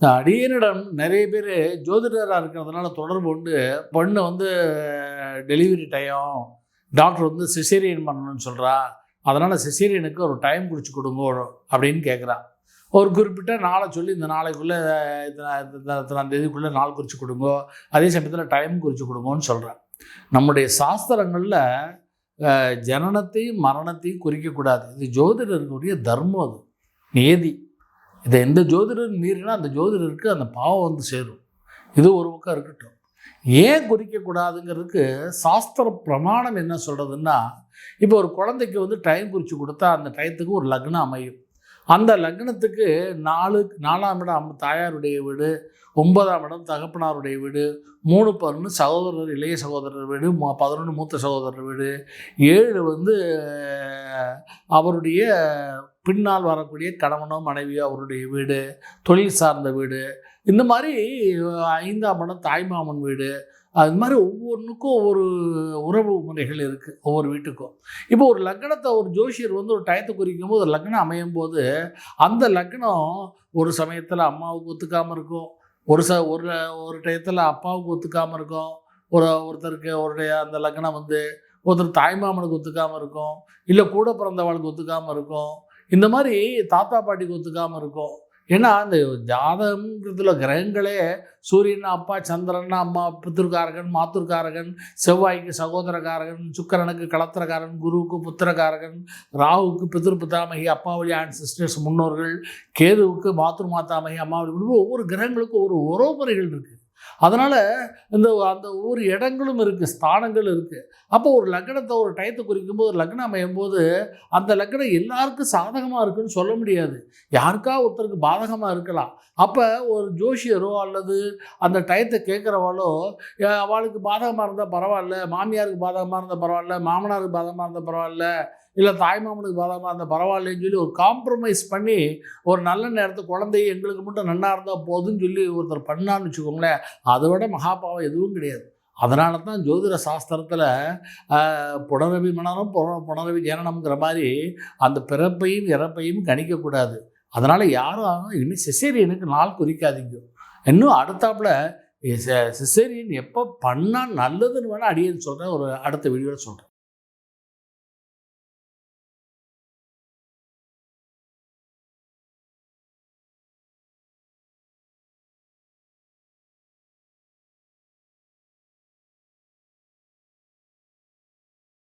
இந்த அடியனிடம் நிறைய பேர் ஜோதிடராக இருக்கிறதுனால தொடர்பு கொண்டு பொண்ணு வந்து டெலிவரி டைம் டாக்டர் வந்து சிசேரியன் பண்ணணும்னு சொல்கிறா, அதனால் சிசேரியனுக்கு ஒரு டைம் குறித்து கொடுங்க அப்படின்னு கேட்குறான். ஒரு குறிப்பிட்ட நாளை சொல்லி இந்த நாளைக்குள்ளே இத்தனாம் தேதிக்குள்ளே நாள் குறித்து கொடுங்கோ, அதே சமயத்தில் டைம் குறித்து கொடுங்கோன்னு சொல்கிறேன். நம்முடைய சாஸ்திரங்களில் ஜனனத்தையும் மரணத்தையும் குறிக்கக்கூடாது. இது ஜோதிடர்களுடைய தர்மம், அது நியதி. இதை எந்த ஜோதிடர் மீறினா அந்த ஜோதிடருக்கு அந்த பாவம் வந்து சேரும். இது ஒரு பக்கம் இருக்கட்டும். ஏன் குறிக்கக்கூடாதுங்கிறதுக்கு சாஸ்திர பிரமாணம் என்ன சொல்கிறதுன்னா, இப்போ ஒரு குழந்தைக்கு வந்து டைம் குறித்து கொடுத்தா அந்த டயத்துக்கு ஒரு லக்னம் அமையும். அந்த லக்னத்துக்கு 4ஆம் இடம் தாயாருடைய வீடு, 9ஆம் இடம் தகப்பனாருடைய வீடு, 3 சகோதரர் இளைய சகோதரர் வீடு, 11 மூத்த சகோதரர் வீடு, 7 வந்து அவருடைய பின்னால் வரக்கூடிய கணவனோ மனைவியோ அவருடைய வீடு, தொழில் சார்ந்த வீடு, இந்த மாதிரி 5ஆம் இடம் தாய்மாமன் வீடு. அது மாதிரி ஒவ்வொன்றுக்கும் ஒவ்வொரு உறவு முறைகள் இருக்குது ஒவ்வொரு வீட்டுக்கும். இப்போ ஒரு லக்னத்தை ஒரு ஜோசியர் வந்து ஒரு டயத்தை குறிக்கும் போது ஒரு லக்னம் அமையும் போது அந்த லக்னம் ஒரு சமயத்தில் அம்மாவுக்கு ஒத்துக்காமல் இருக்கும், ஒரு ஒரு டயத்தில் அப்பாவுக்கு ஒத்துக்காமல் இருக்கும், ஒருத்தருக்கு அவருடைய அந்த லக்னம் வந்து ஒருத்தர் தாய்மாமனுக்கு ஒத்துக்காமல் இருக்கும், இல்லை கூட பிறந்தவளுக்கு ஒத்துக்காமல் இருக்கும், இந்த மாதிரி தாத்தா பாட்டிக்கு ஒத்துக்காமல் இருக்கும். ஏன்னா அந்த ஜாதகங்கிறதுல கிரகங்களே சூரியன் அப்பா, சந்திரன் அம்மா, பித்திருக்காரகன் மாத்துர்காரகன், செவ்வாய்க்கு சகோதரகாரகன், சுக்கிரனுக்கு களத்திரக்காரன், குருவுக்கு புத்திரகாரகன், ராகுவுக்கு பித்திருப்பிதாமகி அப்பா வழி ஆன்சிஸ்டர்ஸ் முன்னோர்கள், கேதுவுக்கு மாத்துர் மாதாமகி அம்மா வழி, ஒவ்வொரு கிரகங்களுக்கும் ஒரு உறவுமுறைகள் இருக்குது. அதனால் அந்த ஒவ்வொரு இடங்களும் இருக்குது, ஸ்தானங்கள் இருக்குது. அப்போ ஒரு லக்னத்தை ஒரு டயத்தை குறிக்கும்போது ஒரு லக்னம் அமையும் போது அந்த லக்னம் எல்லாருக்கும் சாதகமாக இருக்குன்னு சொல்ல முடியாது, யாருக்கா ஒருத்தருக்கு பாதகமாக இருக்கலாம். அப்போ ஒரு ஜோசியரோ அல்லது அந்த டயத்தை கேட்குறவாளோ அவளுக்கு பாதகமாக இருந்தால் பரவாயில்ல, மாமியாருக்கு பாதகமாக இருந்தால் பரவாயில்ல, மாமனாருக்கு பாதகமாக இருந்தால் பரவாயில்ல, இல்லை தாய்மாமனுக்கு பாதகமாக இருந்தால் பரவாயில்லன்னு சொல்லி ஒரு காம்ப்ரமைஸ் பண்ணி ஒரு நல்ல நேரத்துக்கு குழந்தைய எங்களுக்கு மட்டும் நன்னா இருந்தால் போதுன்னு சொல்லி ஒருத்தர் பண்ணான்னு வச்சுக்கோங்களேன், அதை விட மகாபாவம் எதுவும் கிடையாது. அதனால தான் ஜோதிட சாஸ்திரத்தில் புனரபி மனனம் புனரபி ஜனனம்ங்கிற மாதிரி அந்த பிறப்பையும் இறப்பையும் கணிக்கக்கூடாது. அதனால் யாரும் இனிமேல் சிசேரியனுக்கு நாள் குறிக்காதீங்க. இன்னும் அடுத்தாப்புல சிசேரியன் எப்போ பண்ணால் நல்லதுன்னு வேணால் அடியேன்னு சொல்கிறேன், ஒரு அடுத்த வீடியோவில் சொல்கிறேன்.